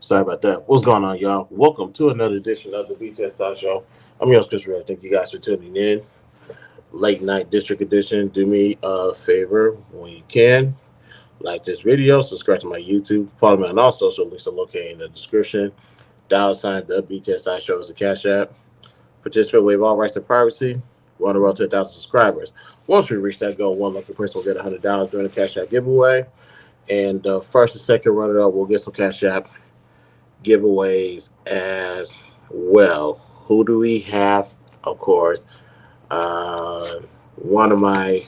Sorry about that. What's going on, y'all? Welcome to another edition of the BTS Show. I'm your host, Chris Red. Thank you guys for tuning in. Late night district edition. Do me a favor when you can. Like this video, subscribe to my YouTube, follow me on all social links are located in the description. $sign the BTSI Show is a cash app. Participate, waive all rights to privacy. We're on the road to 1,000 subscribers. Once we reach that goal, one lucky person will get $100 during the cash app giveaway. And first and second runner up will get some cash app giveaways as well. Who do we have? Of course, uh, one of my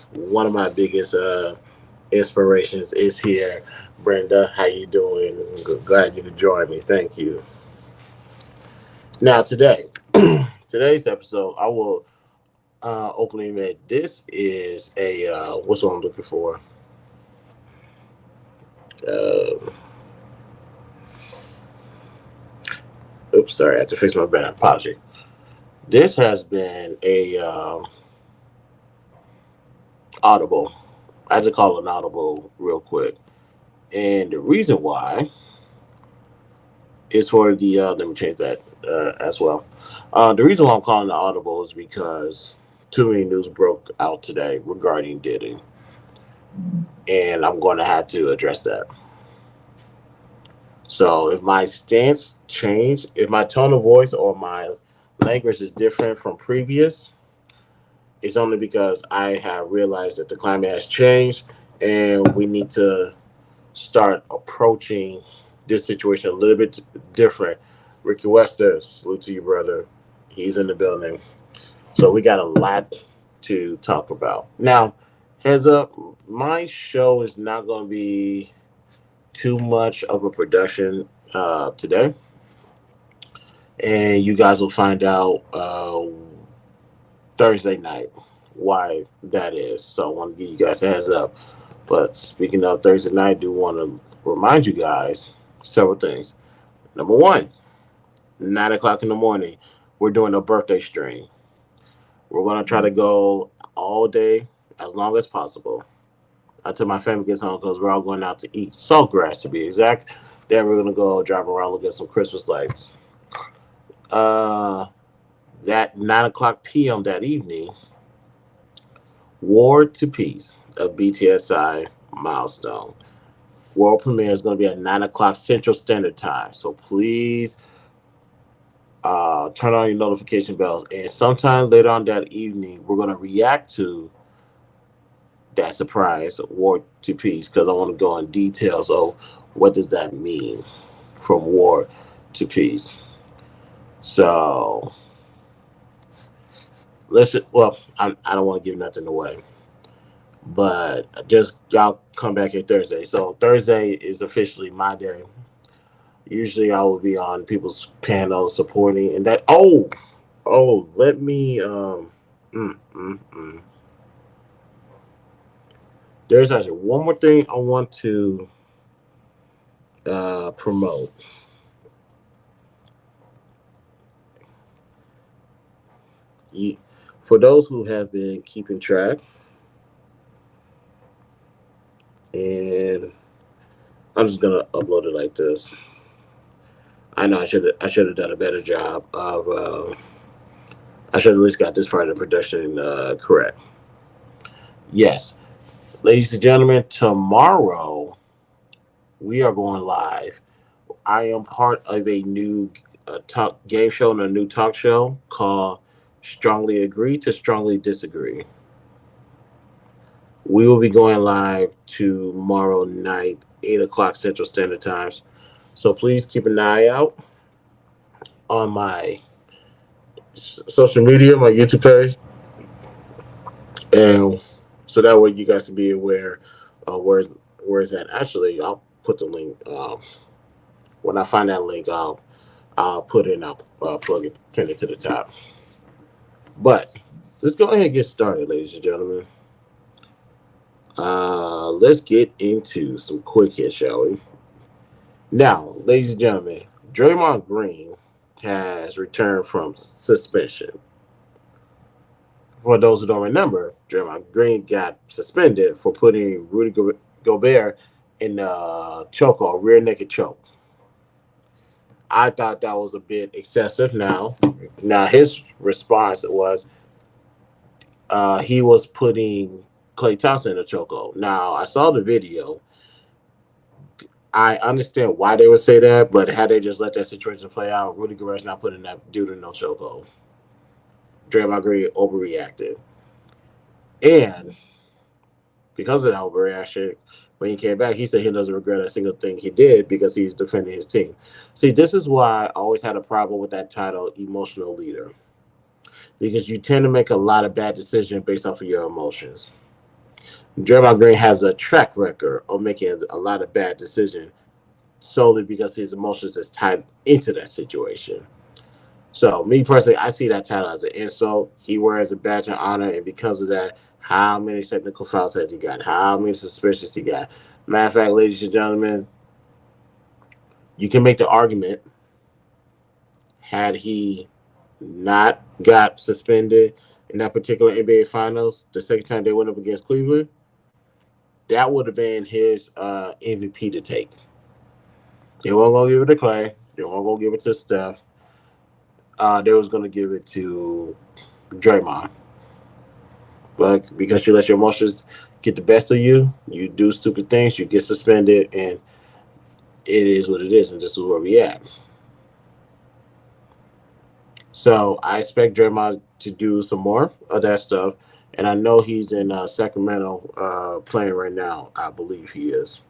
biggest inspirations is here. Brenda, how you doing? Glad you could join me. Thank you. Now today's episode, I will openly admit this is a what's what I'm looking for. Uh, Oops, sorry, I had to fix my bad. Apology. This has been a audible. I have to call it an audible real quick, and the reason why is for the let me change that as well. The reason why I'm calling it audible is because too many news broke out today regarding Diddy, and I'm going to have to address that. So if my stance changed, if my tone of voice or my language is different from previous, it's only because I have realized that the climate has changed and we need to start approaching this situation a little bit different. Ricky Wester, salute to you, brother. He's in the building. So we got a lot to talk about. Now, heads up, my show is not going to be too much of a production today. And you guys will find out Thursday night why that is. So I want to give you guys a heads up. But speaking of Thursday night, I do want to remind you guys several things. Number one, 9 o'clock in the morning, we're doing a birthday stream. We're going to try to go all day as long as possible until my family gets home because we're all going out to eat saltgrass to be exact. Then we're going to go drive around, look at some Christmas lights. That 9 o'clock p.m. that evening, War to Peace, a BTSI milestone. World premiere is going to be at 9 o'clock Central Standard Time. So please turn on your notification bells. And sometime later on that evening, we're going to react to that surprise War to Peace because I want to go in details of what does that mean from war to peace. So I don't want to give nothing away, but just y'all come back here Thursday. So Thursday is officially my day. Usually I will be on people's panels supporting and that. Let me mm, mm, mm. There's actually one more thing I want to promote. For those who have been keeping track, and I'm just gonna upload it like this. I know I should have done a better job of. I should have at least got this part of the production correct. Yes, ladies and gentlemen, tomorrow we are going live. I am part of a new talk game show and a new talk show called Strongly Agree to Strongly Disagree. We will be going live tomorrow night, 8 o'clock Central Standard Times. So please keep an eye out on my social media, my YouTube page, and so that way you guys can be aware of where's that. Actually, I'll put the link. When I find that link, I'll put it and I'll plug it, pin it to the top. But let's go ahead and get started, ladies and gentlemen. Let's get into some quick hits, shall we? Now, ladies and gentlemen, Draymond Green has returned from suspension. For those who don't remember, Draymond Green got suspended for putting Rudy Gobert in the choke or rear naked choke. I thought that was a bit excessive. Now his response was he was putting Clay Thompson in a chokehold. Now I saw the video. I understand why they would say that, but had they just let that situation play out, Rudy Gobert's not putting that dude in no chokehold. Draymond Green overreacted, and because of that overreaction, when he came back, he said he doesn't regret a single thing he did because he's defending his team. See, this is why I always had a problem with that title, emotional leader, because you tend to make a lot of bad decisions based off of your emotions. Draymond Green has a track record of making a lot of bad decisions solely because his emotions is tied into that situation. So, me personally, I see that title as an insult. He wears a badge of honor, and because of that, how many technical fouls has he got? How many suspicions he got? Matter of fact, ladies and gentlemen, you can make the argument had he not got suspended in that particular NBA Finals, the second time they went up against Cleveland, that would have been his MVP to take. They weren't gonna give it to Clay. They weren't gonna give it to Steph. They was gonna give it to Draymond. But because you let your emotions get the best of you, you do stupid things, you get suspended, and it is what it is, and this is where we at. So I expect Draymond to do some more of that stuff, and I know he's in Sacramento playing right now. I believe he is.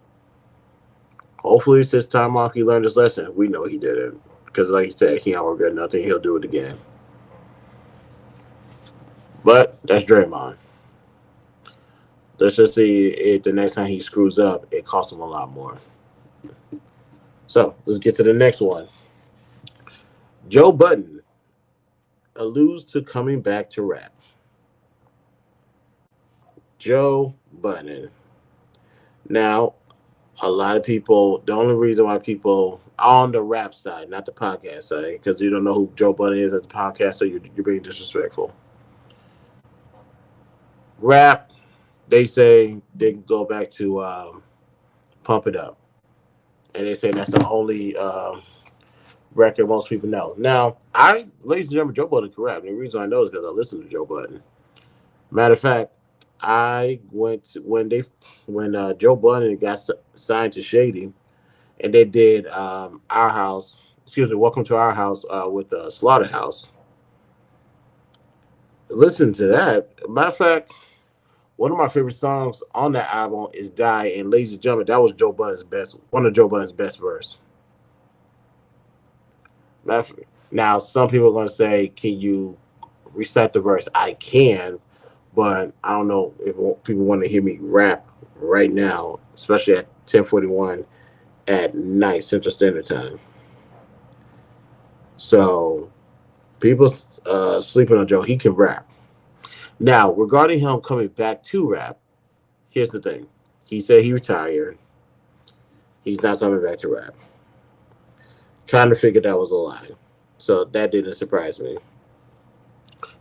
Hopefully, it's his time off. He learned his lesson. We know he didn't, because like he said, he don't regret nothing. He'll do it again. But that's Draymond. Let's just see if the next time he screws up, it costs him a lot more. So let's get to the next one. Joe Budden alludes to coming back to rap. Joe Budden. Now, a lot of people, the only reason why people on the rap side, not the podcast side, because you don't know who Joe Budden is as a podcast, so you're being disrespectful. Rap, they say they can go back to Pump It Up. And they say that's the only record most people know. Now, ladies and gentlemen, Joe Budden can rap. And the reason I know is because I listen to Joe Budden. Matter of fact, I went to, when Joe Budden got signed to Shady, and they did Our House. Excuse me, Welcome to Our House with Slaughterhouse. Listen to that. Matter of fact, one of my favorite songs on that album is "Die." And ladies and gentlemen, that was one of Joe Budden's best verse. Now, some people are going to say, "Can you recite the verse?" I can, but I don't know if people want to hear me rap right now, especially at 10:41 at night Central Standard Time. So people sleeping on Joe. He can rap. Now, regarding him coming back to rap, here's the thing. He said he retired. He's not coming back to rap. Kind of figured that was a lie. So that didn't surprise me.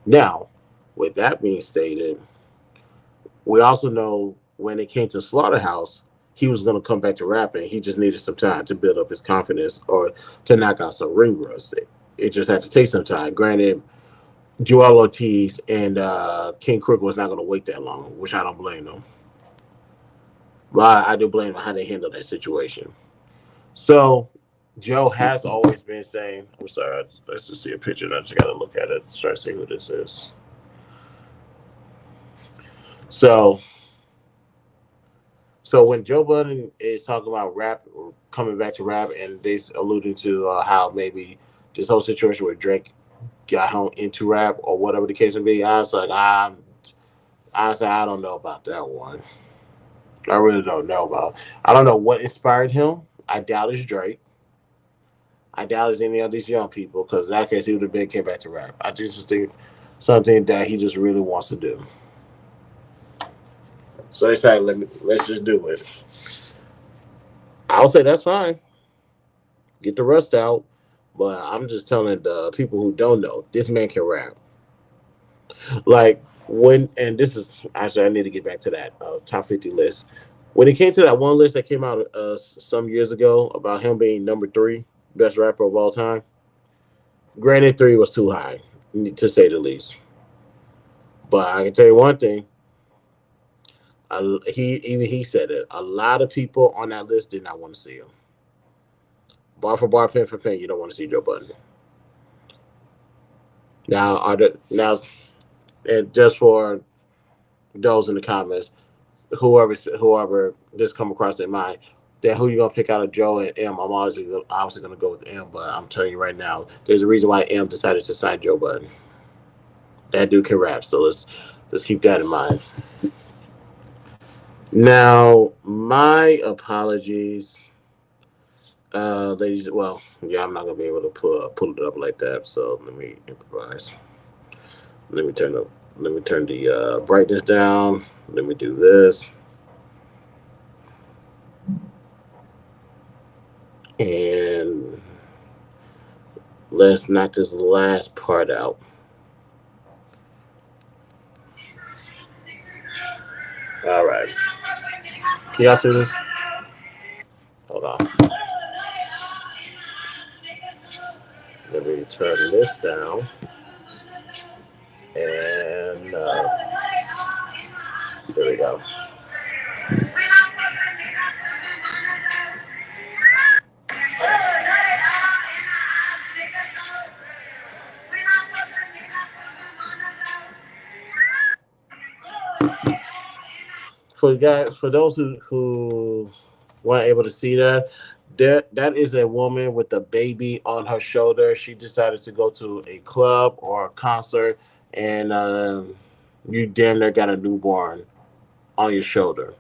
Now, with that being stated, we also know when it came to Slaughterhouse, he was going to come back to rapping. He just needed some time to build up his confidence or to knock out some ring rust. It just had to take some time. Granted, Joel Ortiz and King Crook was not going to wait that long, which I don't blame them. But I do blame them how they handled that situation. So Joe has always been saying, I'm sorry, let's just see a picture and I just got to look at it to try to see who this is. So when Joe Budden is talking about rap, or coming back to rap, and they alluding to how maybe this whole situation where Drake got home into rap or whatever the case may be, I was like, honestly, I don't know about that one. I really don't know about. I don't know what inspired him. I doubt it's Drake. I doubt it's any of these young people because in that case he would have been came back to rap. I just think something that he just really wants to do. So they say, let's just do it. I'll say that's fine. Get the rust out. But I'm just telling the people who don't know, this man can rap. Like and this is actually I need to get back to that top 50 list. When it came to that one list that came out some years ago about him being number 3, best rapper of all time. Granted, three was too high, to say the least. But I can tell you one thing. He said it. A lot of people on that list did not want to see him. Bar for bar, pen for pen. You don't want to see Joe Budden. Now, and just for those in the comments, whoever this come across their mind, then who you gonna pick out of Joe and M? I'm obviously gonna go with M, but I'm telling you right now, there's a reason why M decided to sign Joe Budden. That dude can rap, so let's keep that in mind. Now, my apologies, ladies. Well, yeah, I'm not gonna be able to pull it up like that, so let me improvise. Let me turn the brightness down. Let me do this, and let's knock this last part out. All right. Can y'all see this? Hold on. Let me turn this down. And there we go. For those who weren't able to see that, that is a woman with a baby on her shoulder. She decided to go to a club or a concert, and you damn near got a newborn on your shoulder.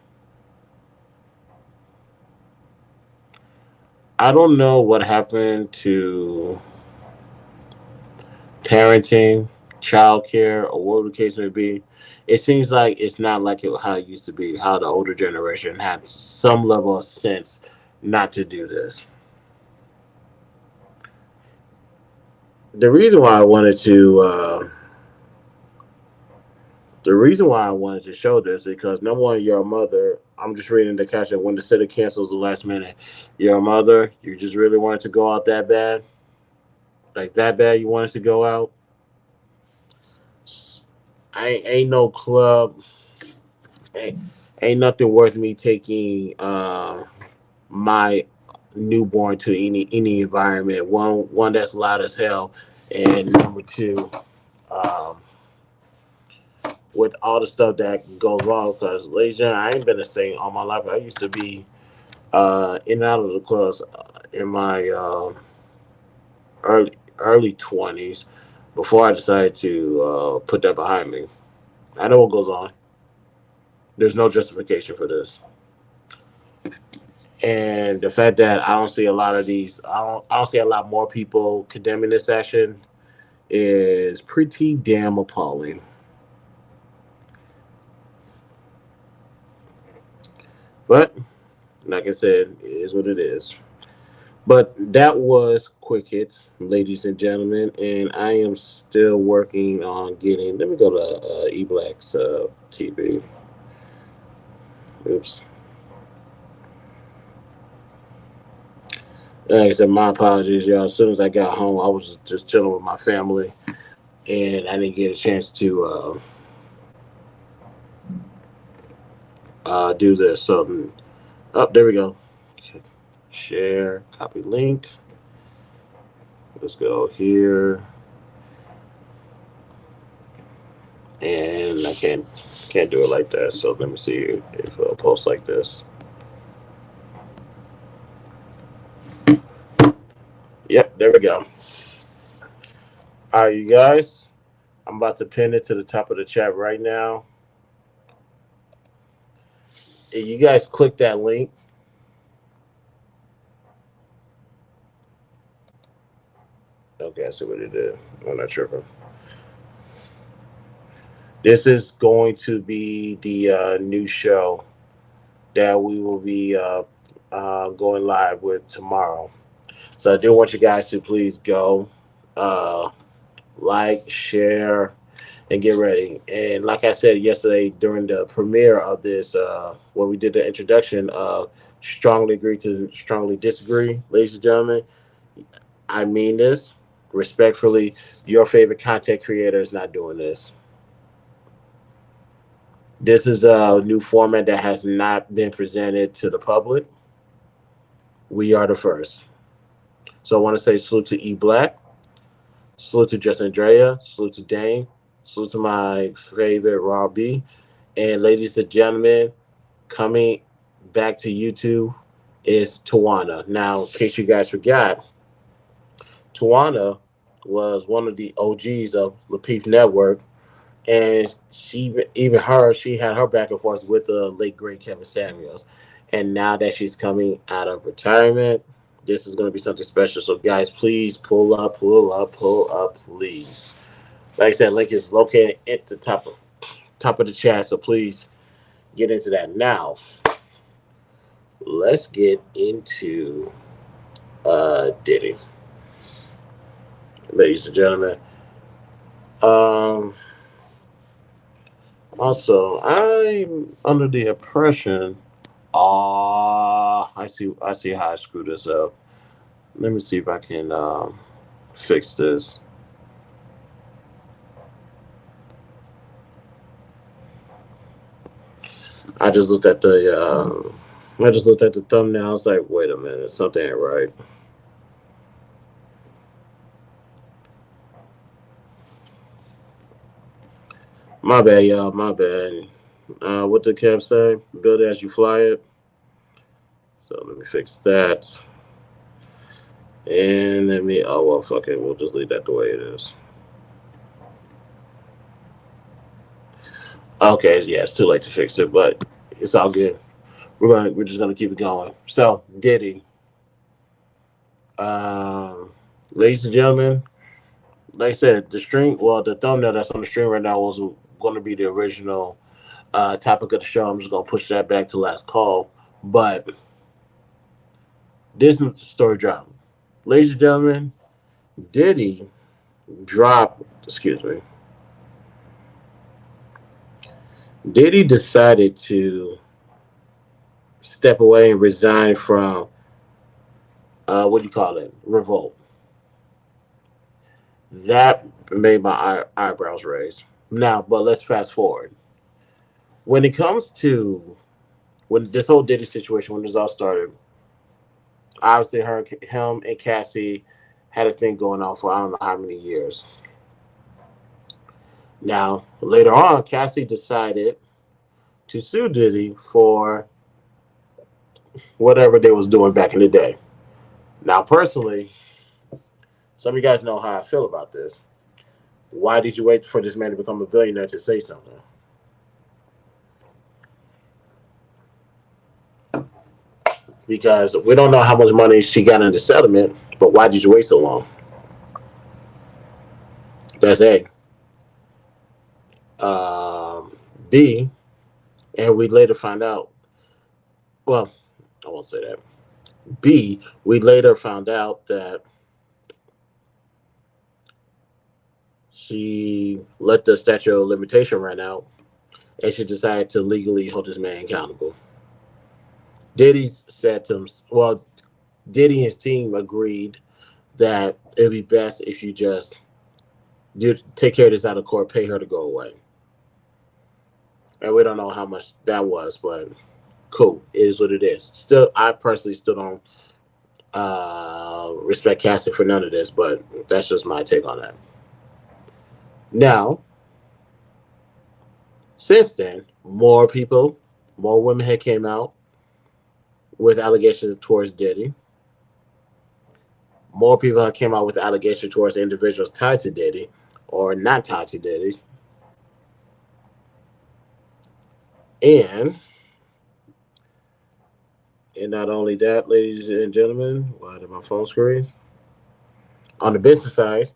I don't know what happened to parenting, childcare, or whatever the case may be. It seems like it's not like how it used to be. How the older generation had some level of sense not to do this. The reason why I wanted to the reason why I wanted to show this is because number one, your mother. I'm just reading the caption. When the city cancels the last minute, your mother. You just really wanted to go out that bad, like that bad. You wanted to go out. I ain't no club. Ain't nothing worth me taking my newborn to any environment. One that's loud as hell, and number two, um, with all the stuff that goes wrong. Because, ladies and gentlemen, I ain't been the same all my life. I used to be in and out of the clubs in my early 20s before I decided to put that behind me. I know what goes on. There's no justification for this. And the fact that I don't see a lot of these, I don't see a lot more people condemning this action is pretty damn appalling. But like I said, it is what it is. But that was quick hits, ladies and gentlemen, and I am still working on getting. Let me go to eBlack's TV. Oops. Like I said, my apologies, y'all. As soon as I got home, I was just chilling with my family, and I didn't get a chance to do this. So, there we go. Share, copy link. Let's go here, and I can't do it like that. So let me see if I'll post like this. Yep, there we go. All right, you guys. I'm about to pin it to the top of the chat right now. If you guys click that link. Okay, I see what it did. I'm not tripping. This is going to be the new show that we will be going live with tomorrow. So I do want you guys to please go, uh, like, share, and get ready. And like I said yesterday during the premiere of this, when we did the introduction of strongly agree to strongly disagree, ladies and gentlemen, I mean this respectfully. Your favorite content creator is not doing this. This is a new format that has not been presented to the public. We are the first. So I want to say salute to E Black, salute to Just Andrea, salute to Dane, salute to my favorite Rob B. And ladies and gentlemen, coming back to YouTube is Tawana. Now, in case you guys forgot, Tawana was one of the OGs of the Peep Network, and she had her back and forth with the late great Kevin Samuels, and now that she's coming out of retirement, this is going to be something special. So, guys, please pull up, please. Like I said, link is located at the top of the chat, so please get into that now. Let's get into Diddy, ladies and gentlemen. Um, Also, I'm under the impression. I see how I screwed this up. Let me see if I can fix this. I just looked at the thumbnail. I was like, wait a minute, something ain't right. My bad, y'all. My bad. What did Kev say? Build it as you fly it. So let me fix that. And let me. Oh well, fuck it. We'll just leave that the way it is. Okay, yeah, it's too late to fix it, but it's all good. We're just gonna keep it going. So Diddy, um, ladies and gentlemen, like I said, the thumbnail that's on the stream right now was going to be the original topic of the show. I'm just gonna push that back to last call, but this story dropped. Ladies and gentlemen, Diddy dropped. Excuse me. Diddy decided to step away and resign from what do you call it? Revolt. That made my eyebrows raise. Now, but let's fast forward. When it comes to when this whole Diddy situation, when this all started, obviously him and Cassie had a thing going on for I don't know how many years. Now, later on, Cassie decided to sue Diddy for whatever they was doing back in the day. Now, personally, some of you guys know how I feel about this. Why did you wait for this man to become a billionaire to say something? Because we don't know how much money she got in the settlement, but why did you wait so long? That's A. Um, B, and we later find out, well, I won't say that. B, we later found out that she let the statute of limitation run out and she decided to legally hold this man accountable. Diddy said to him, well, Diddy and his team agreed that it'd be best if you just take care of this out of court, pay her to go away. And we don't know how much that was, but cool. It is what it is. Still, I personally still don't respect Cassie for none of this, but that's just my take on that. Now, since then, more women had came out with allegations towards Diddy. More people have came out with allegations towards individuals tied to Diddy or not tied to Diddy. And not only that, ladies and gentlemen, why did my phone screen? On the business side,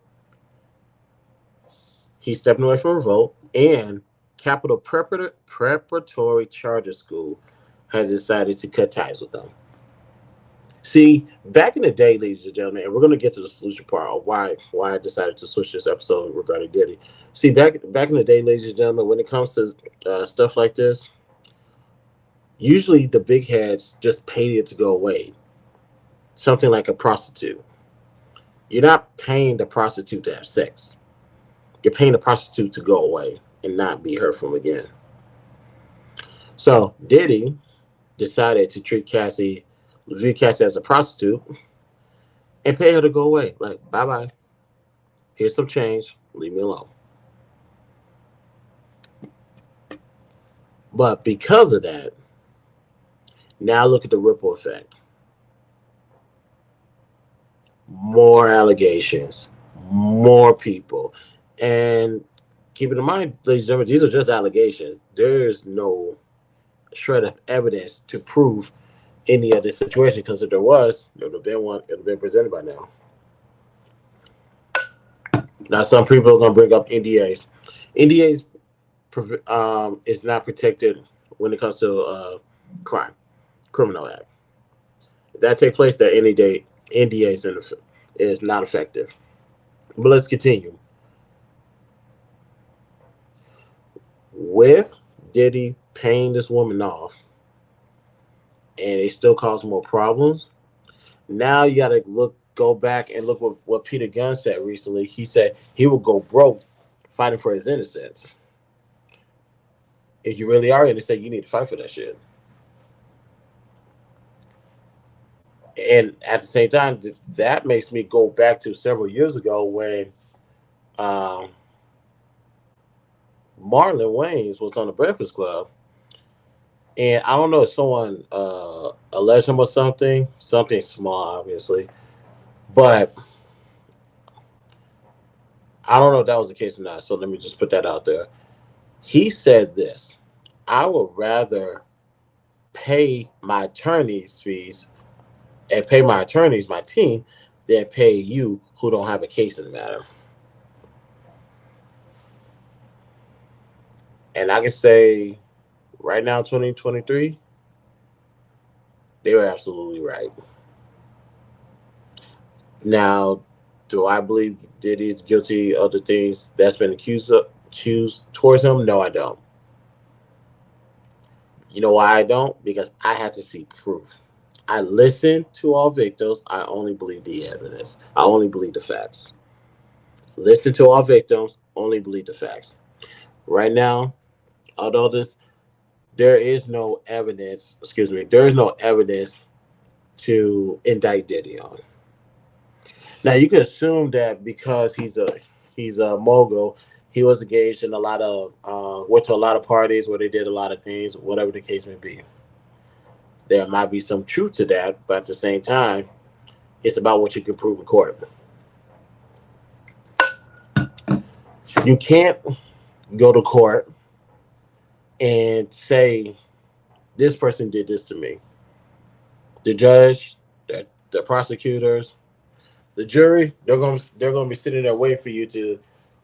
he's stepping away from Revolt, and Capital Preparatory Charter School has decided to cut ties with them. See, back in the day, ladies and gentlemen, and we're going to get to the solution part of why I decided to switch this episode regarding Diddy. See, back in the day, ladies and gentlemen, when it comes to stuff like this, usually the big heads just paid it to go away. Something like a prostitute. You're not paying the prostitute to have sex. You're paying the prostitute to go away and not be heard from again. So Diddy decided to view Cassie as a prostitute and pay her to go away. Like, bye bye. Here's some change. Leave me alone. But because of that, now look at the ripple effect. More allegations, more people. And keeping in mind, ladies and gentlemen, these are just allegations. There is no shred of evidence to prove any of this situation, because if there was, there would have been one, it would have been presented by now. Now, some people are going to bring up NDAs. NDAs is not protected when it comes to crime, criminal act. If that take place, that NDA is not effective. But let's continue. With Diddy paying this woman off, and it still cause more problems. Now you got to go back and look what Peter Gunn said recently. He said he will go broke fighting for his innocence. If you really are innocent, you need to fight for that shit. And at the same time, that makes me go back to several years ago when um, Marlon Wayans was on the Breakfast Club, and I don't know if someone alleged him or something small, obviously, but I don't know if that was the case or not. So let me just put that out there. He said this: I would rather pay my attorneys fees and pay my attorneys, my team, than pay you who don't have a case in the matter. And I can say right now, 2023, they were absolutely right. Now, do I believe Diddy's guilty of the things that's been accused towards him? No, I don't. You know why I don't? Because I have to see proof. I listen to all victims. I only believe the evidence. I only believe the facts. Listen to all victims. Only believe the facts. Right now, although there is no evidence. Excuse me. There is no evidence to indict Diddy on. Now you could assume that because he's a mogul, he was engaged in a lot of went to a lot of parties where they did a lot of things, whatever the case may be. There might be some truth to that, but at the same time, it's about what you can prove in court. You can't go to court and say this person did this to me. The judge, the prosecutors, the jury, they're gonna be sitting there waiting for you to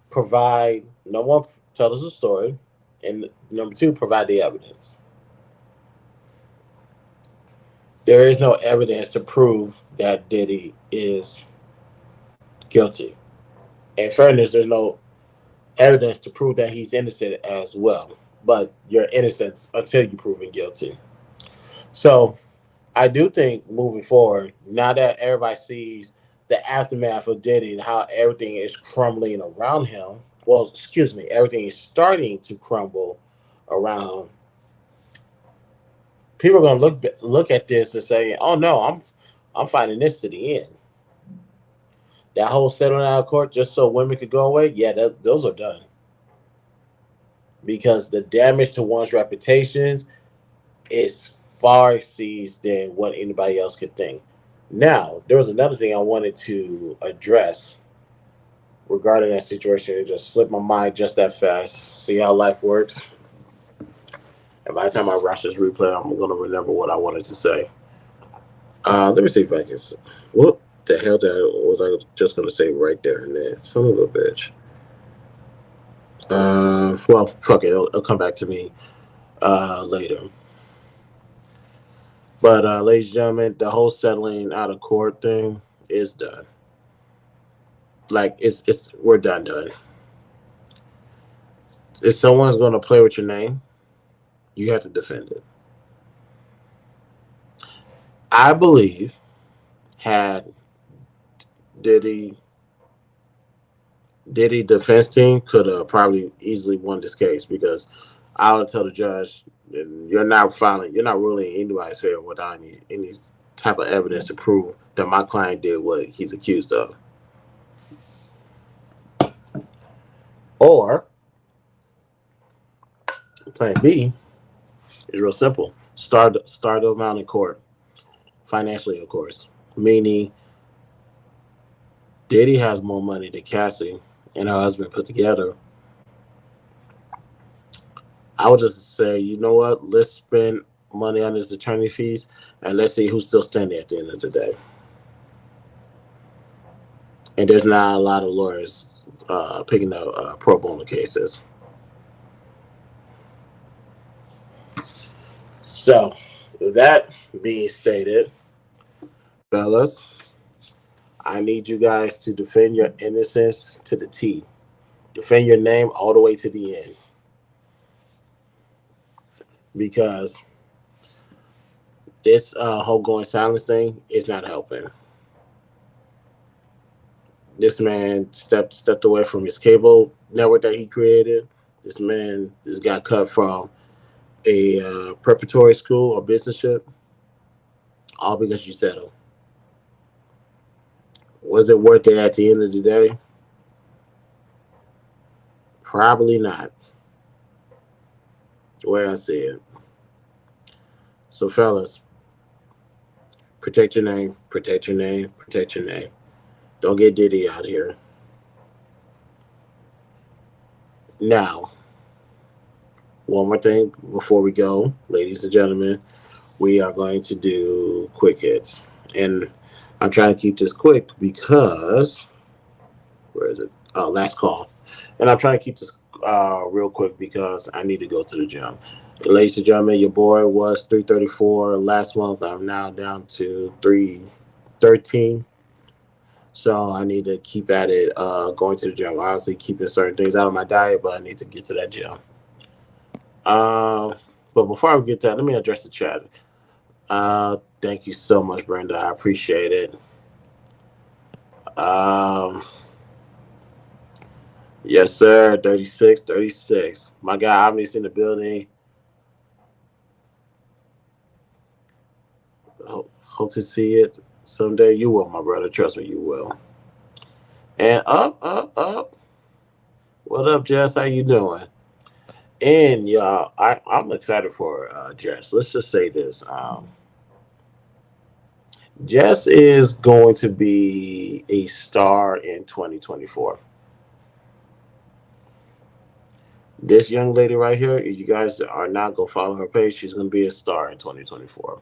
provide, number one, tell us a story, and number two, provide the evidence. There is no evidence to prove that Diddy is guilty. In fairness, there's no evidence to prove that he's innocent as well. But you're innocent until you're proven guilty. So I do think moving forward, now that everybody sees the aftermath of Diddy and how everything is crumbling around him, well, excuse me, everything is starting to crumble around. People are going to look at this and say, "Oh no, I'm fighting this to the end." That whole settling out of court just so women could go away, yeah, those are done, because the damage to one's reputations is far exceeds than what anybody else could think. Now, there was another thing I wanted to address regarding that situation. It just slipped my mind just that fast. See how life works. And by the time I watch this replay, I'm going to remember what I wanted to say. Let me see if I can. What the hell was I just going to say right there and then? Son of a bitch. Well, fuck it. It'll come back to me later. But ladies and gentlemen, the whole settling out of court thing is done. Like it's we're done. If someone's going to play with your name, you have to defend it. I believe had Diddy Diddy defense team could have probably easily won this case because I would tell the judge, you're not ruling anybody's favor without any type of evidence to prove that my client did what he's accused of. Or plan B is real simple. Start the amount in court, financially, of course. Meaning Diddy has more money than Cassie and her husband put together. I would just say, you know what? Let's spend money on his attorney fees, and let's see who's still standing at the end of the day. And there's not a lot of lawyers picking up pro bono cases. So, with that being stated, fellas, I need you guys to defend your innocence to the T. Defend your name all the way to the end. Because this whole going silence thing is not helping. This man stepped away from his cable network that he created. This man just got cut from a preparatory school or businessship, all because you settled. Was it worth it at the end of the day? Probably not. The way I see it. So, fellas, protect your name, protect your name, protect your name. Don't get Diddy out here. Now, one more thing before we go, ladies and gentlemen, we are going to do quick hits. And I'm trying to keep this quick because, where is it? Oh, last call. And I'm trying to keep this real quick because I need to go to the gym. Ladies and gentlemen, your boy was 334 last month. I'm now down to 313. So I need to keep at it, going to the gym. Obviously, keeping certain things out of my diet, but I need to get to that gym. But before I get to that, let me address the chat. Thank you so much, Brenda. I appreciate it. Yes, sir. 36, 36. My guy, obviously in the building. Hope to see it someday. You will, my brother. Trust me, you will. And up. What up, Jess? How you doing? And y'all, I'm excited for Jess. Let's just say this. Jess is going to be a star in 2024. This young lady right here, if you guys are not going to follow her page, she's going to be a star in 2024.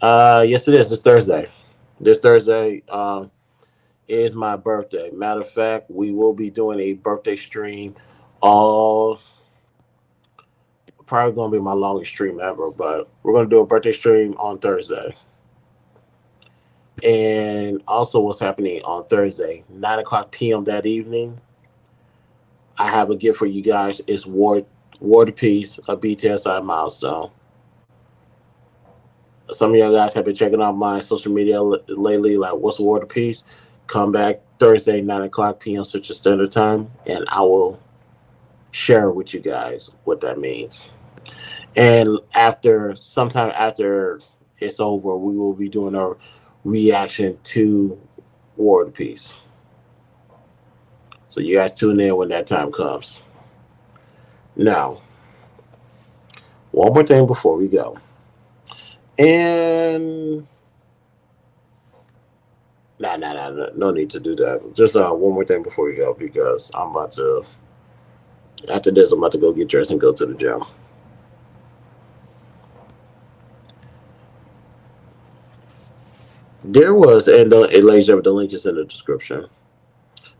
Yes, it is. It's Thursday. This Thursday is my birthday. Matter of fact, we will be doing a birthday stream. All probably going to be my longest stream ever, but we're going to do a birthday stream on Thursday. And also, what's happening on Thursday, 9 o'clock p.m. that evening, I have a gift for you guys. It's War to Peace, a BTSI milestone. Some of y'all guys have been checking out my social media lately, like what's War to Peace? Come back Thursday, 9 o'clock p.m. Central Standard Time, and I will share with you guys what that means. And sometime after it's over, we will be doing a reaction to War to Peace. So you guys tune in when that time comes. Now, one more thing before we go. And no need to do that. Just one more thing before we go because after this, I'm about to go get dressed and go to the gym. There was, and ladies and gentlemen, the link is in the description.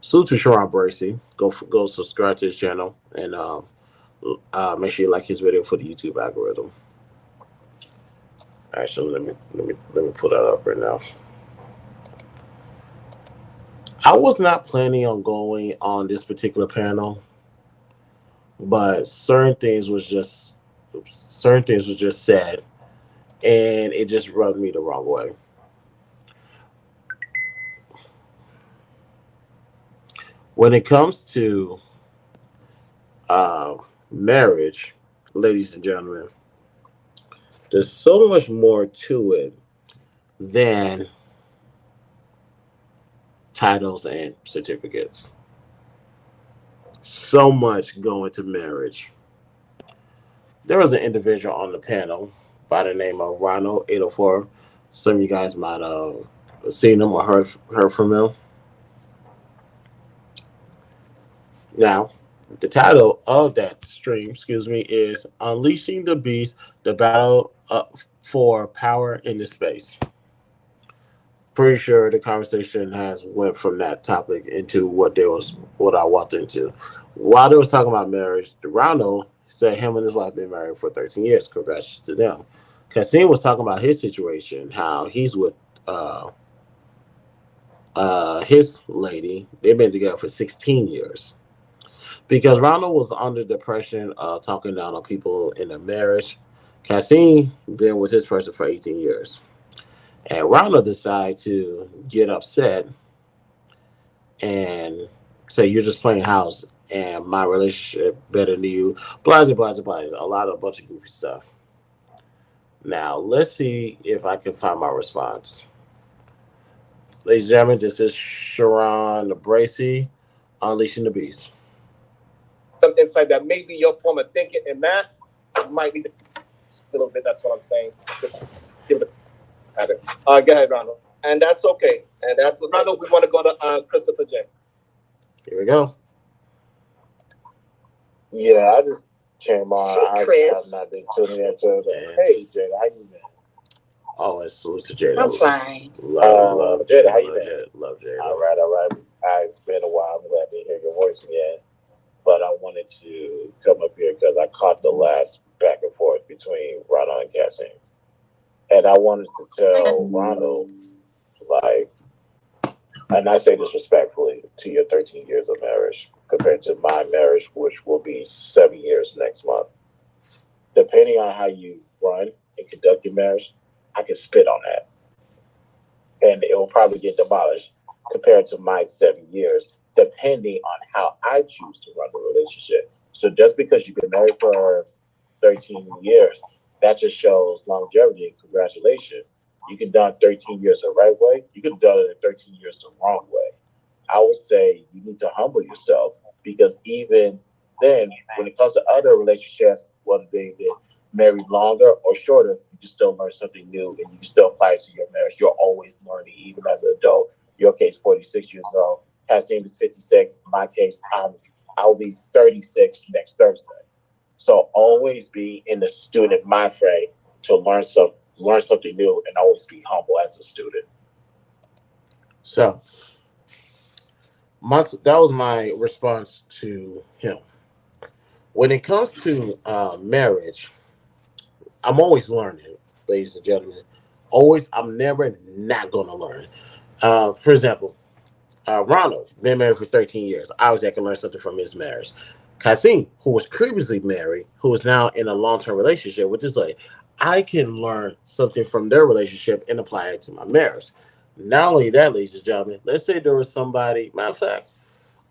Salute to Sharon Bracey. Go subscribe to his channel and make sure you like his video for the YouTube algorithm. All right, so let me pull that up right now. I was not planning on going on this particular panel, but certain things was just said, and it just rubbed me the wrong way. When it comes to uh, marriage, ladies and gentlemen, there's so much more to it than titles and certificates. So much going to marriage. There was an individual on the panel by the name of Ronald 804. Some of you guys might have seen him or heard from him. Now, the title of that stream, excuse me, is Unleashing the Beast, the Battle for Power in the Space. Pretty sure the conversation has went from that topic into what I walked into. While they was talking about marriage, Ronald said him and his wife been married for 13 years. Congrats to them. Kasim was talking about his situation, how he's with uh his lady. They've been together for 16 years. Because Ronald was under depression of talking down on people in their marriage. Kasim been with his person for 18 years. And Ronald decided to get upset and say, you're just playing house and my relationship better than you. Blah, blah, blah, blah. A bunch of goofy stuff. Now, let's see if I can find my response. Ladies and gentlemen, this is Sharon Bracy, Unleashing the Beast. Some insight that maybe your form of thinking and that might be a little bit. That's what I'm saying. Just give it a habit. Go ahead, Ronald. And that's okay. And that's okay. Ronald, we want to go to Christopher J. Here we go. Yeah, I just came on. Hey, I have not been tuning into it. Hey, Jada, how you been? Oh, and salute to Jada. I'm fine. Love Jada, how you been? Love Jada. All right. It's been a while. I'm glad to hear your voice again. But I wanted to come up here because I caught the last back and forth between Ronald and Cassie. And I wanted to tell Ronald, like, and I say this respectfully, to your 13 years of marriage compared to my marriage, which will be 7 years next month. Depending on how you run and conduct your marriage, I can spit on that. And it will probably get demolished compared to my 7 years, depending on how I choose to run the relationship. So just because you've been married for 13 years, that just shows longevity and congratulations. You can done 13 years the right way. You can done it in 13 years the wrong way. I would say you need to humble yourself because even then, when it comes to other relationships, whether they've been married longer or shorter, you can still learn something new and you can still apply it to your marriage. You're always learning, even as an adult. Your case, 46 years old. Kasim is 56. In my case, I'll be 36 next Thursday. So always be in the student mind frame to learn something new and always be humble as a student. So that was my response to him. When it comes to marriage, I'm always learning, ladies and gentlemen. Always, I'm never not going to learn. For example, Ronald, been married for 13 years. Obviously, I can learn something from his marriage. Kasim, who was previously married, who is now in a long-term relationship with this lady, I can learn something from their relationship and apply it to my marriage. Not only that, ladies and gentlemen, let's say there was somebody, matter of fact,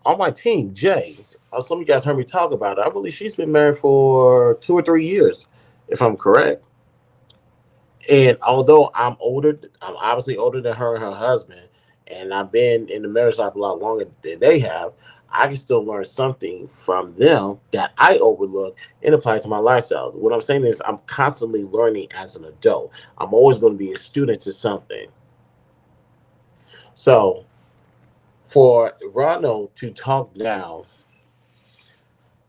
on my team, Jay, some of you guys heard me talk about it. I believe she's been married for 2 or 3 years, if I'm correct. And although I'm obviously older than her and her husband, and I've been in the marriage life a lot longer than they have, I can still learn something from them that I overlook and apply to my lifestyle. What I'm saying is I'm constantly learning as an adult. I'm always going to be a student to something. So for Ronald to talk down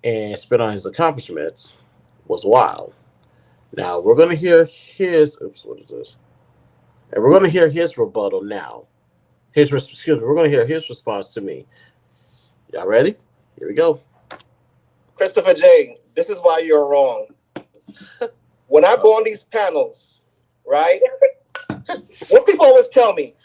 and spit on his accomplishments was wild. Now we're going to hear his, oops, what is this? And we're going to hear his rebuttal now. We're going to hear his response to me. Y'all ready? Here we go. Christopher J., this is why you're wrong. When I go on these panels, right? What people always tell me,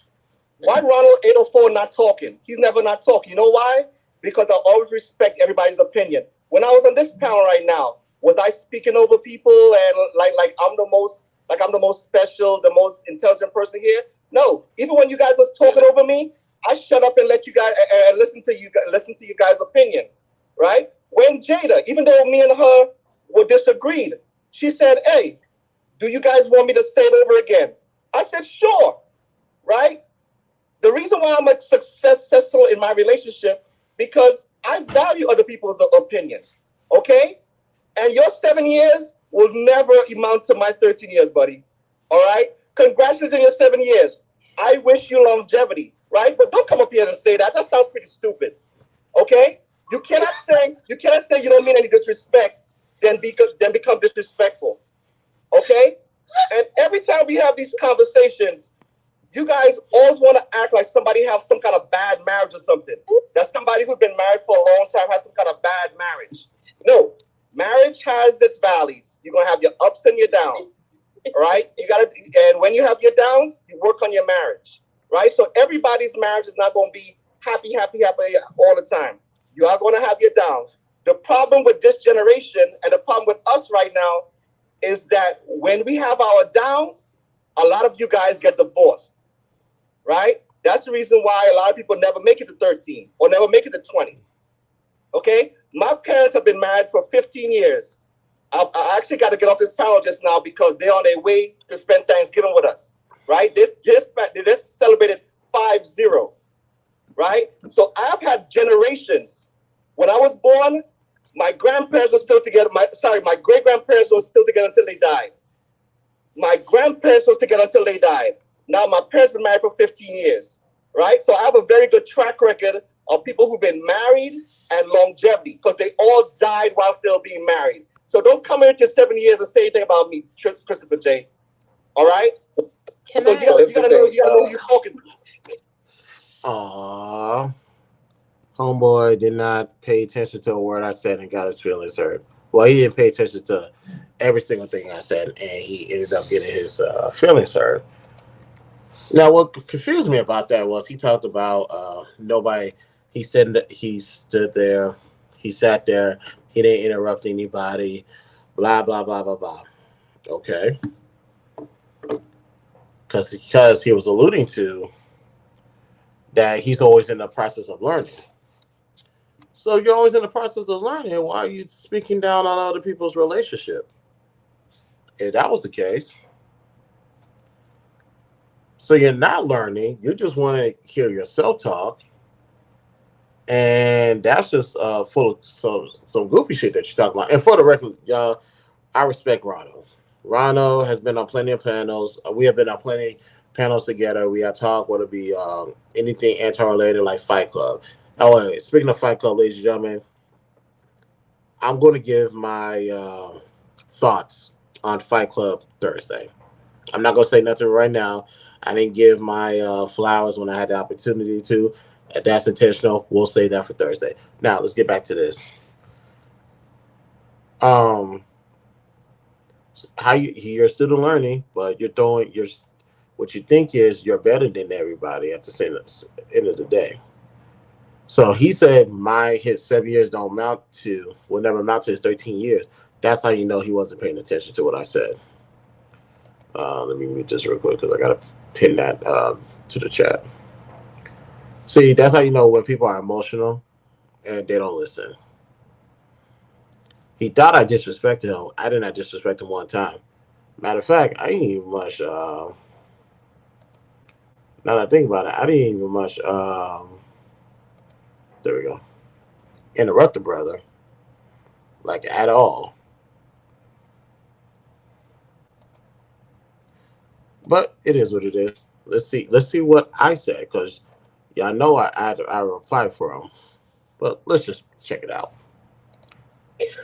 why Ronald 804 not talking? He's never not talking. You know why? Because I always respect everybody's opinion. When I was on this panel right now, was I speaking over people and like I'm the most special, the most intelligent person here? No. Even when you guys was talking over me, I shut up and let you guys and listen to you guys' opinion, right? When Jada, even though me and her were disagreed, she said, "Hey, do you guys want me to say it over again?" I said, "Sure," right? The reason why I'm successful in my relationship because I value other people's opinion, okay? And your 7 years will never amount to my 13 years, buddy. All right? Congratulations on your 7 years. I wish you longevity, right? But don't come up here and say that. That sounds pretty stupid. Okay? You cannot say you don't mean any disrespect, then become disrespectful. Okay? And every time we have these conversations, you guys always want to act like somebody has some kind of bad marriage or something. That somebody who's been married for a long time has some kind of bad marriage. No, marriage has its valleys. You're gonna have your ups and your downs. All right, and when you have your downs, you work on your marriage. Right, so everybody's marriage is not gonna be happy all the time. You are gonna have your downs. The problem with this generation and the problem with us right now is that when we have our downs, a lot of you guys get divorced. Right? That's the reason why a lot of people never make it to 13 or never make it to 20. Okay? My parents have been married for 15 years. I actually got to get off this panel just now because they're on their way to spend Thanksgiving with us. Right? They just celebrated 5-0. Right? So I've had generations. When I was born, my grandparents were still together. My great-grandparents were still together until they died. My grandparents were together until they died. Now my parents been married for 15 years, right? So I have a very good track record of people who've been married and longevity because they all died while still being married. So don't come in with your 7 years and say anything about me, Christopher J. All right? So you gotta know who you're talking to. Aww. Homeboy did not pay attention to a word I said and got his feelings hurt. Well, he didn't pay attention to every single thing I said, and he ended up getting his feelings hurt. Now, what confused me about that was he talked about nobody. He said that he stood there, he sat there, he didn't interrupt anybody, blah blah blah blah blah. Okay, because he was alluding to that he's always in the process of learning. So you're always in the process of learning. Why are you speaking down on other people's relationship? If that was the case, so you're not learning. You just want to hear yourself talk, and that's just full of some goofy shit that you're talking about. And for the record, y'all, I respect Ronald. Ronald has been on plenty of panels. We have been on plenty of panels together. We have talked whether it be anything anti-related like Fight Club. Oh, speaking of Fight Club, ladies and gentlemen, I'm going to give my thoughts on Fight Club Thursday. I'm not going to say nothing right now. I didn't give my flowers when I had the opportunity to. That's intentional. We'll say that for Thursday. Now, let's get back to this. How you're still learning, but you're throwing what you think is you're better than everybody at the end of the day. So he said his 7 years will never amount to his 13 years. That's how you know he wasn't paying attention to what I said. Let me mute this real quick because I gotta pin that to the chat. See, that's how you know when people are emotional and they don't listen. He thought I disrespected him. I did not disrespect him one time. Matter of fact, I didn't even much. Now that I think about it, I didn't even much. There we go. Interrupt the brother, like at all. But it is what it is. Let's see. Let's see what I said because y'all know I replied for him. But let's just check it out.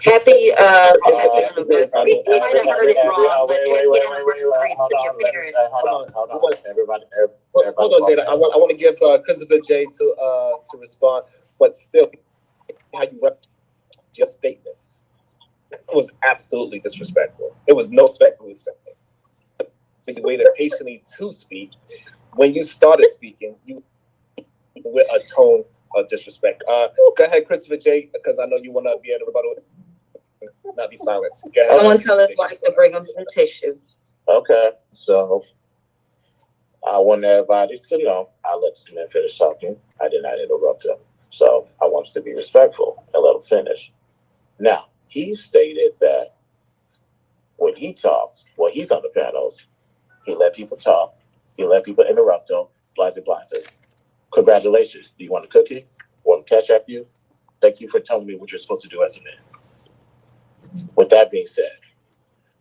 Happy anniversary. You might have heard it wrong, but happy anniversary to your parents. Hold on. Everybody. Hold on, Jada. I want to give Christopher J to respond, but still, how you rep your statements. It was absolutely disrespectful. It was no respect we said. So you waited patiently to speak. When you started speaking, you with a tone of disrespect. Go ahead, Christopher J, because I know you want to be able to rebuttal. Not be silenced. Go ahead. Someone tell his wife to bring him some tissue. Okay, so I want everybody to know I let this man finish talking. I did not interrupt him. So I want us to be respectful and let him finish. Now, he stated that when he talks, when he's on the panels, he let people talk, he let people interrupt him, blase blase. Congratulations. Do you want a cookie? Want to catch up you? Thank you for telling me what you're supposed to do as a man. With that being said,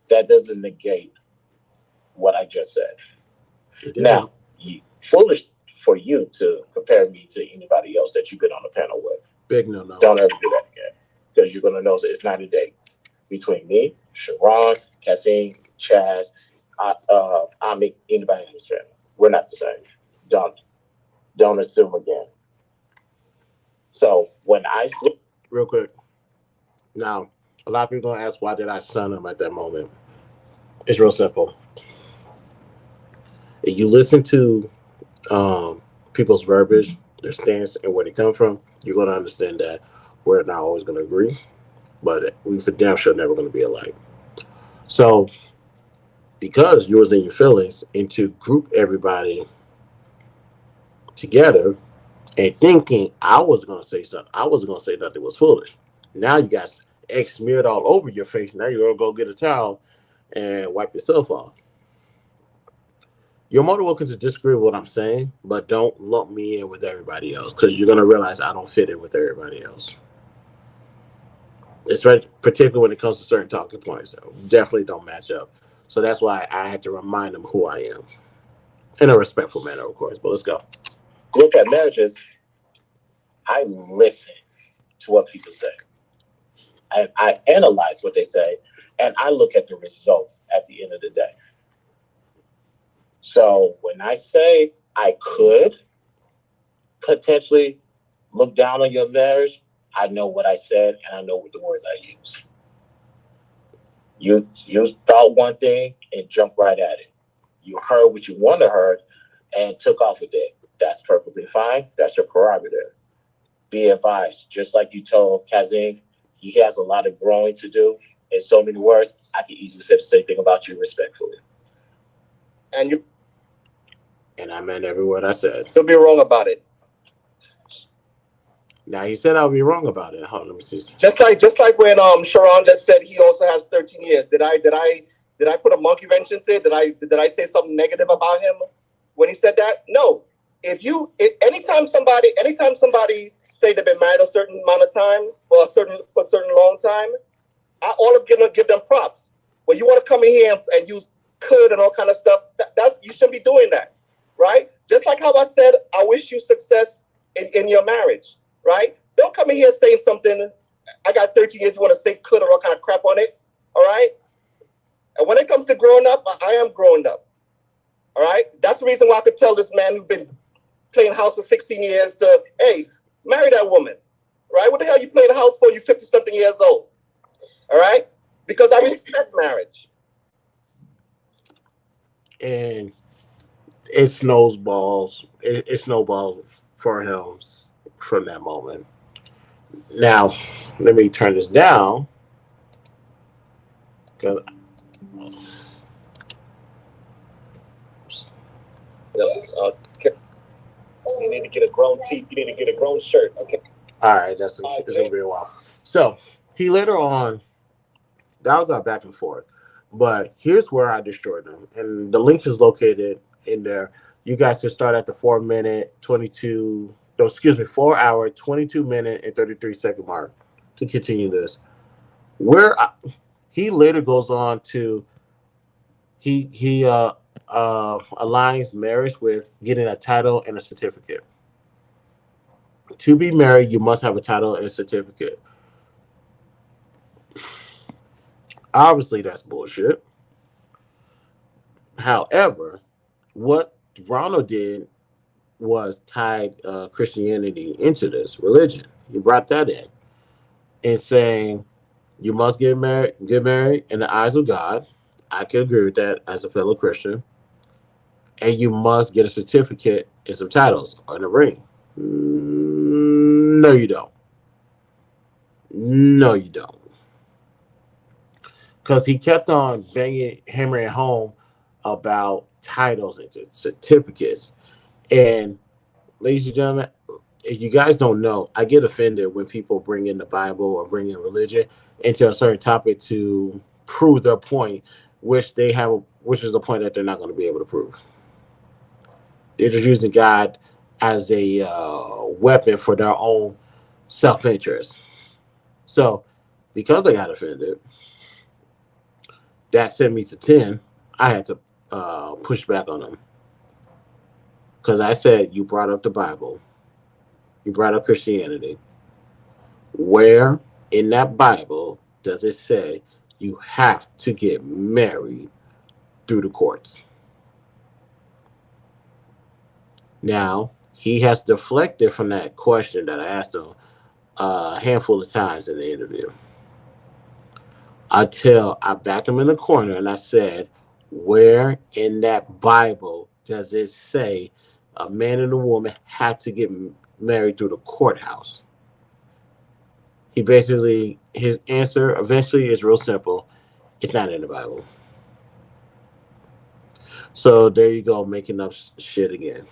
that doesn't negate what I just said. Now, foolish for you to compare me to anybody else that you've been on the panel with. Big no. Don't ever do that again. Because you're going to know that it's not a date between me, Sharon, Cassim, Chaz, Ami, anybody in this family. We're not the same. Don't assume again. So when I see, real quick. Now, a lot of people gonna ask why did I shun him at that moment. It's real simple. If you listen to people's verbiage, their stance, and where they come from, you're gonna understand that we're not always gonna agree, but we for damn sure never gonna be alike. So, because you was in your feelings, and to group everybody together and thinking I was gonna say something, I wasn't gonna say nothing was foolish. Now you got X smeared all over your face. Now you're gonna go get a towel and wipe yourself off. You're more than welcome to disagree with what I'm saying, but don't lump me in with everybody else because you're gonna realize I don't fit in with everybody else. It's right, particularly when it comes to certain talking points. Definitely don't match up. So that's why I had to remind them who I am in a respectful manner, of course. But let's go. look at marriages, I listen to what people say. I analyze what they say, and I look at the results at the end of the day. So when I say I could potentially look down on your marriage, I know what I said and I know what the words I use. You thought one thing and jumped right at it. You heard what you want to heard and took off with it. That's perfectly fine. That's your prerogative. Be advised, just like you told Kazim, he has a lot of growing to do. In so many words, I can easily say the same thing about you respectfully. And you And I meant every word I said. will be wrong about it. Now he said I'll be wrong about it. Hold on, let me see. Just like when Sharon just said he also has 13 years. Did I put a monkey wrench into it? Did I say something negative about him when he said that? No. Anytime somebody say they've been married a certain amount of time or a certain long time, I always gonna give them props. When you want to come in here and use could and all kind of stuff, that's you shouldn't be doing that, right? Just like how I said, I wish you success in your marriage, right? Don't come in here saying something. I got 13 years. You want to say could or all kind of crap on it, all right? And when it comes to growing up, I am growing up, all right? That's the reason why I could tell this man who's been playing house for 16 years to, hey, marry that woman, right? What the hell are you playing house for? You 50 something years old. All right, because I respect marriage. And it snowballs. It snowballed for him from that moment. Now, let me turn this down because You need to get a grown teeth. You need to get a grown shirt. Okay. all right, it's gonna be a while. So he later on, that was our back and forth. But here's where I destroyed him, and the link is located in there. You guys can start at the 4 minute 22. No, excuse me, 4 hour 22 minute and 33 second mark to continue this. He later goes on to he aligns marriage with getting a title and a certificate. To be married, you must have a title and a certificate. Obviously, that's bullshit. However, what Ronald did was tied Christianity into this religion. He brought that in and saying you must get married in the eyes of God. I can agree with that as a fellow Christian. And you must get a certificate and some titles on the ring. No, you don't. No, you don't. Because he kept on hammering home about titles and certificates. And ladies and gentlemen, if you guys don't know, I get offended when people bring in the Bible or bring in religion into a certain topic to prove their point, which is a point that they're not going to be able to prove. They're just using God as a weapon for their own self interest. So, because I got offended, that sent me to 10. I had to push back on them because I said, you brought up the Bible, you brought up Christianity. Where in that Bible does it say you have to get married through the courts? Now, he has deflected from that question that I asked him a handful of times in the interview until I backed him in the corner and I said, where in that Bible does it say a man and a woman have to get married through the courthouse? He basically, his answer eventually is real simple. It's not in the Bible. So there you go, making up shit again.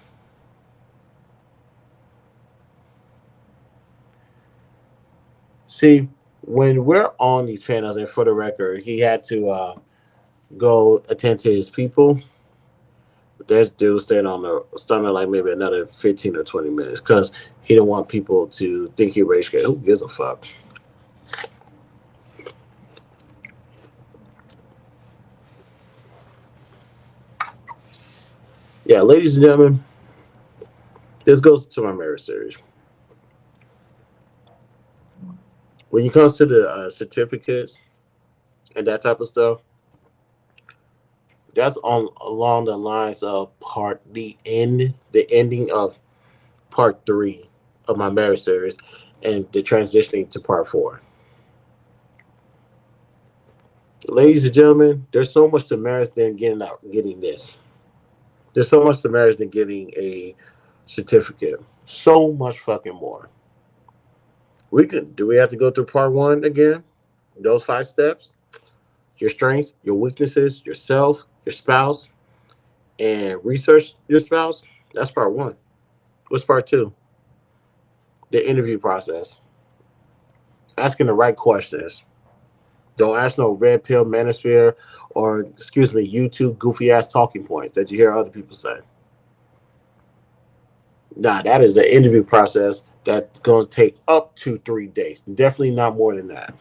See, when we're on these panels, and for the record, he had to go attend to his people. There's dude standing like maybe another 15 or 20 minutes because he didn't want people to think he rage quit. Who gives a fuck? Yeah, ladies and gentlemen, this goes to my marriage series. When it comes to the certificates and that type of stuff, that's on along the lines of the ending of part 3 of my marriage series, and the transitioning to part 4. Ladies and gentlemen, there's so much to marriage than getting this. There's so much to marriage than getting a certificate. So much fucking more. Do we have to go through part 1 again? Those 5 steps? Your strengths, your weaknesses, yourself, your spouse, and research your spouse? That's part 1. What's part 2? The interview process. Asking the right questions. Don't ask no red pill manosphere or, excuse me, YouTube goofy ass talking points that you hear other people say. Nah, that is the interview process that's going to take up to 3 days. Definitely not more than that.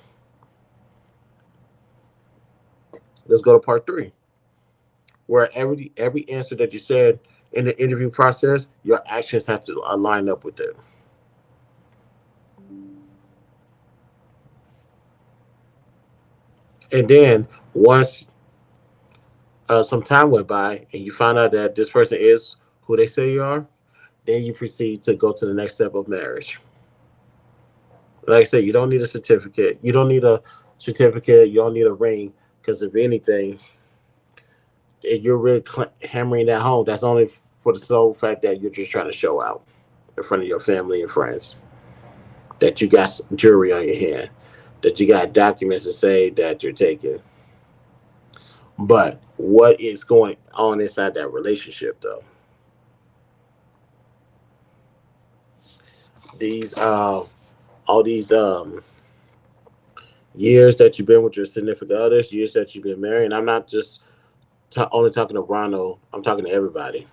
Let's go to part 3, where every answer that you said in the interview process, your actions have to line up with it. And then once some time went by and you find out that this person is who they say you are, then you proceed to go to the next step of marriage. Like I said, you don't need a certificate. You don't need a certificate. You don't need a ring. Because if anything, if you're really hammering that home, that's only for the sole fact that you're just trying to show out in front of your family and friends that you got jewelry on your hand, that you got documents to say that you're taking. But what is going on inside that relationship, though? These all these years that you've been with your significant others, years that you've been married, and I'm not just only talking to Ronald, I'm talking to everybody.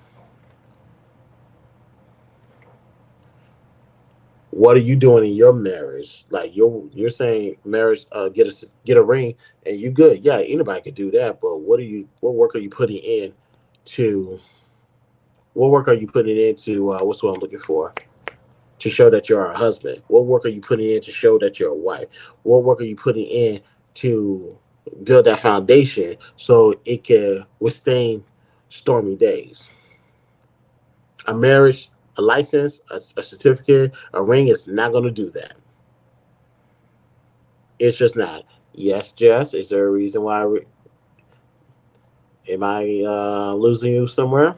What are you doing in your marriage? Like you're saying marriage, get a ring, and you good. Yeah, anybody could do that. But what work are you putting in to? What work are you putting into? What's what I'm looking for? To show that you're a husband? What work are you putting in to show that you're a wife? What work are you putting in to build that foundation so it can withstand stormy days? A marriage, a license, a certificate, a ring is not going to do that. It's just not. Yes, Jess, is there a reason why? Am I losing you somewhere?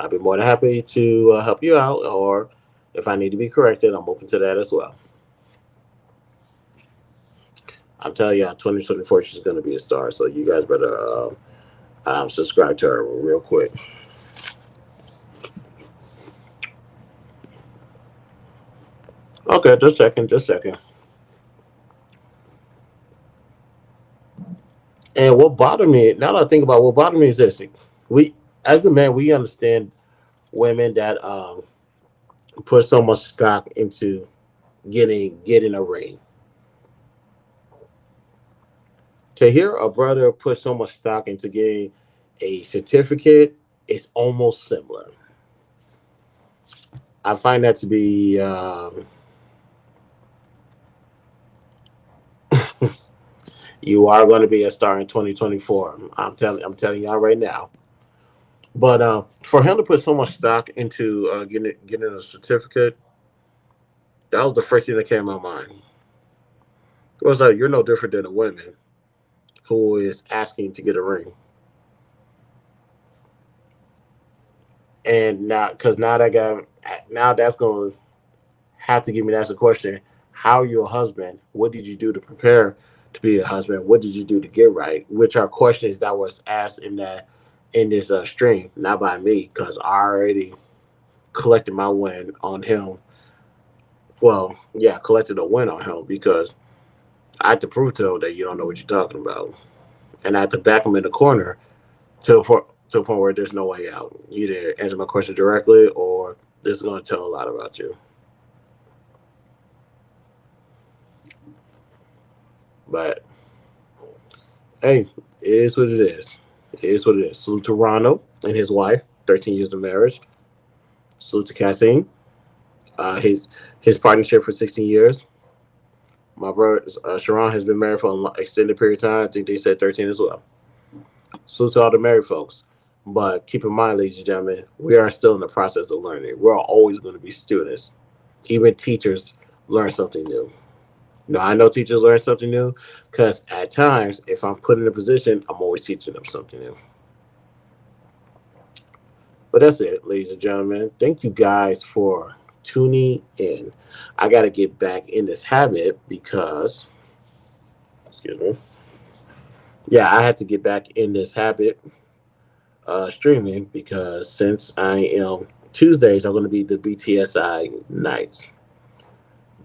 I'd be more than happy to help you out, or if I need to be corrected, I'm open to that as well. I'm telling you, 2024 is going to be a star, so you guys better Subscribe to her real quick. Okay, just checking, just checking. And what bothered me, now that I think about it, what bothered me is this: we, as a man, we understand women that put so much stock into getting a ring. To hear a brother put so much stock into getting a certificate is almost similar. I find that to be you are going to be a star in 2024. I'm telling y'all right now. But for him to put so much stock into getting a certificate, that was the first thing that came to my mind. It was like you're no different than a woman who is asking to get a ring, and now because now that's going to have to give me that's a question. How are you a husband? What did you do to prepare to be a husband? What did you do to get right? Which are questions that was asked in this stream, not by me, because I already collected my win on him. Well, yeah, collected a win on him because I had to prove to him that you don't know what you're talking about, and I had to back him in the corner to a point where there's no way out. You either answer my question directly, or this is going to tell a lot about you. But hey, it is what it is. It is what it is. Salute to Ronald and his wife, 13 years of marriage. Salute to Cassine, his partnership for 16 years. My brother Sharon has been married for an extended period of time. I think they said 13 as well. Salute to all the married folks. But keep in mind, ladies and gentlemen, we are still in the process of learning. We're always going to be students. Even teachers learn something new. I know teachers learn something new because at times, if I'm put in a position, I'm always teaching them something new. But that's it, ladies and gentlemen. Thank you guys for tuning in. I got to get back in this habit because, excuse me. Yeah, I had to get back in this habit streaming because since I am Tuesdays, I'm going to be the BTSI nights.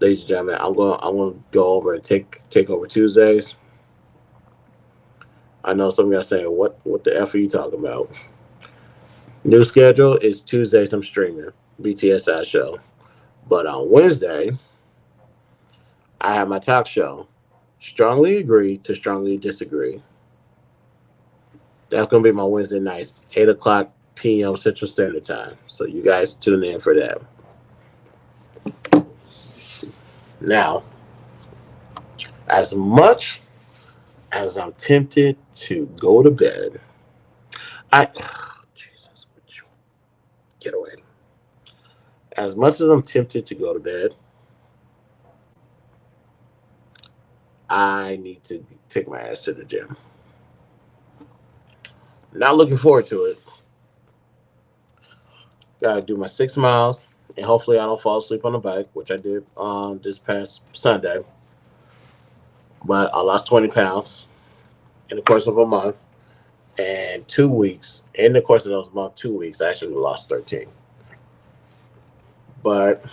Ladies and gentlemen, I'm going to go over and take over Tuesdays. I know some of y'all saying, what the F are you talking about? New schedule is Tuesdays I'm streaming BTSI show. But on Wednesday, I have my talk show. Strongly agree to strongly disagree. That's gonna be my Wednesday nights, 8 o'clock p.m. Central Standard Time. So you guys tune in for that. Now, as much as I'm tempted to go to bed, I Jesus, would you get away? As much as I'm tempted to go to bed, I need to take my ass to the gym. Not looking forward to it. Gotta do my 6 miles, and hopefully I don't fall asleep on the bike, which I did this past Sunday. But I lost 20 pounds in the course of a month, and 2 weeks. In the course of those month 2 weeks, I actually lost 13. But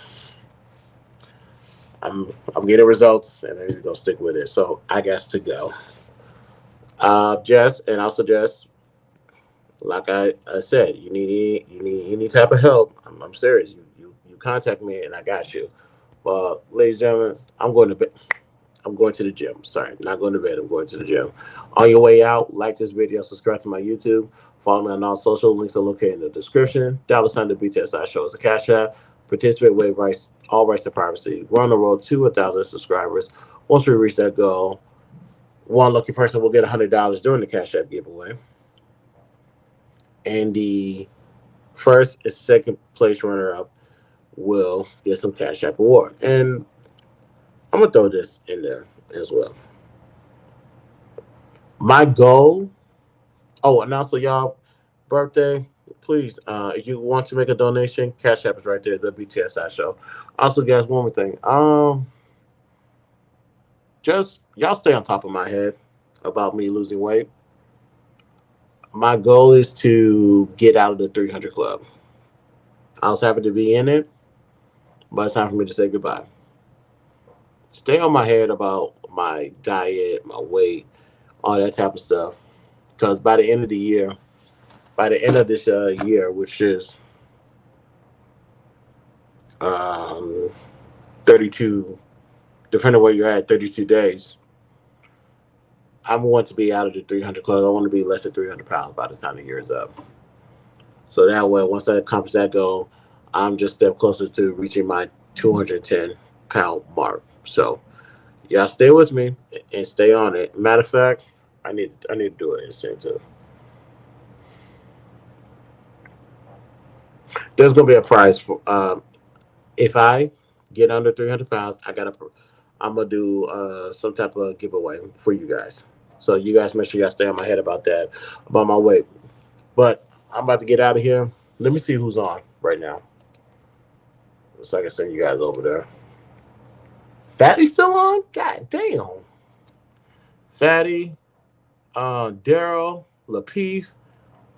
I'm getting results, and I need to go stick with it. So I guess to go. Jess, and also Jess, like I said, you need type of help. I'm serious. You contact me, and I got you. Well, ladies and gentlemen, I'm going to the gym. Sorry, not going to bed. I'm going to the gym. On your way out, like this video, subscribe to my YouTube, follow me on all social links are located in the description. $sign the BTSI show is a cash app. Participate, waive rights, all rights to privacy. We're on the road to 1,000 subscribers. Once we reach that goal, one lucky person will get $100 during the cash app giveaway, and the first and second place runner up will get some cash app award. And I'm gonna throw this in there as well. My goal. Oh, and also y'all, birthday. Please, if you want to make a donation, Cash App is right there. The BTSI show. Also, guys, one more thing. Just y'all stay on top of my head about me losing weight. My goal is to get out of the 300 club. I was happy to be in it, but it's time for me to say goodbye. Stay on my head about my diet, my weight, all that type of stuff. Because by the end of the year, by the end of this year, which is um, 32, depending where you're at, 32 days, I want to be out of the 300 club. I want to be less than 300 pounds by the time the year is up. So that way, once I accomplish that goal, I'm just a step closer to reaching my 210-pound mark. So y'all stay with me and stay on it. Matter of fact, I need to do an incentive. There's gonna be a prize for if I get under 300 pounds. I'm gonna do some type of giveaway for you guys. So you guys make sure y'all stay on my head about that, about my weight. But I'm about to get out of here. Let me see who's on right now, so I can send you guys over there. Fatty still on? God damn. Fatty, Daryl, Lapeef,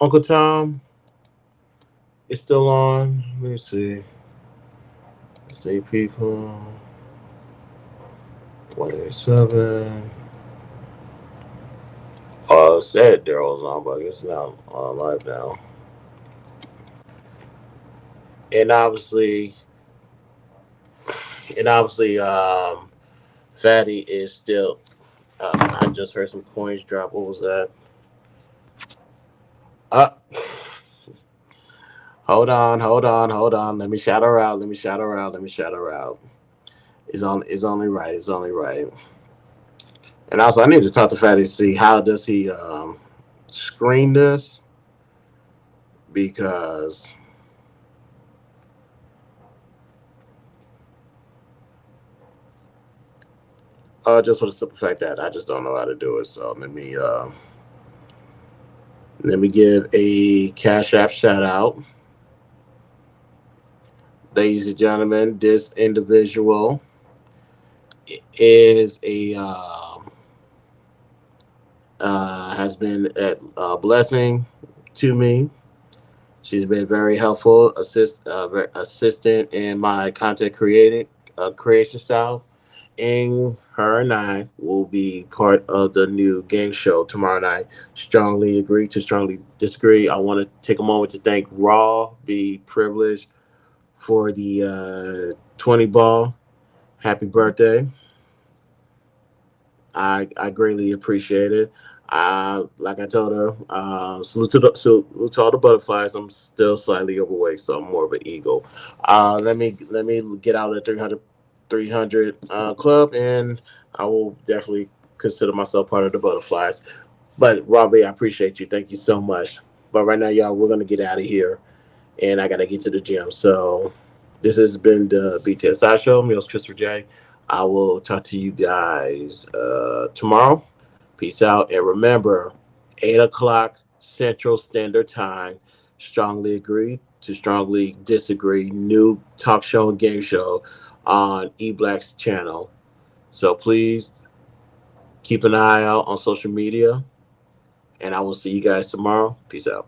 Uncle Tom is still on. Let me see. Stay people. 187. Said Daryl's on, but I guess not on live now. And obviously, and obviously, Fatty is still. I just heard some coins drop. What was that? Uh, hold on. Let me shout her out. Let me shout her out. It's only right. It's only right. And also, I need to talk to Fatty to see how does he screen this because just for the simple fact that I just don't know how to do it. So let me give a Cash App shout out, ladies and gentlemen. This individual is a has been a blessing to me. She's been very helpful, assistant in my content creating creation style. And her and I will be part of the new game show tomorrow night. Strongly agree to strongly disagree. I want to take a moment to thank Raw, the privilege for the 20 ball. Happy birthday. I greatly appreciate it. Like I told her, salute to all the butterflies. I'm still slightly overweight, so I'm more of an eagle. Let me get out of the 300 club, and I will definitely consider myself part of the butterflies. But Robbie, I appreciate you. Thank you so much. But right now, y'all, we're gonna get out of here, and I gotta get to the gym. So this has been the BTSI show. Me, Christopher J. I will talk to you guys tomorrow. Peace out, and remember, 8 o'clock Central Standard Time. Strongly agree to strongly disagree. New talk show and game show on E Black's channel. So please keep an eye out on social media, and I will see you guys tomorrow. Peace out.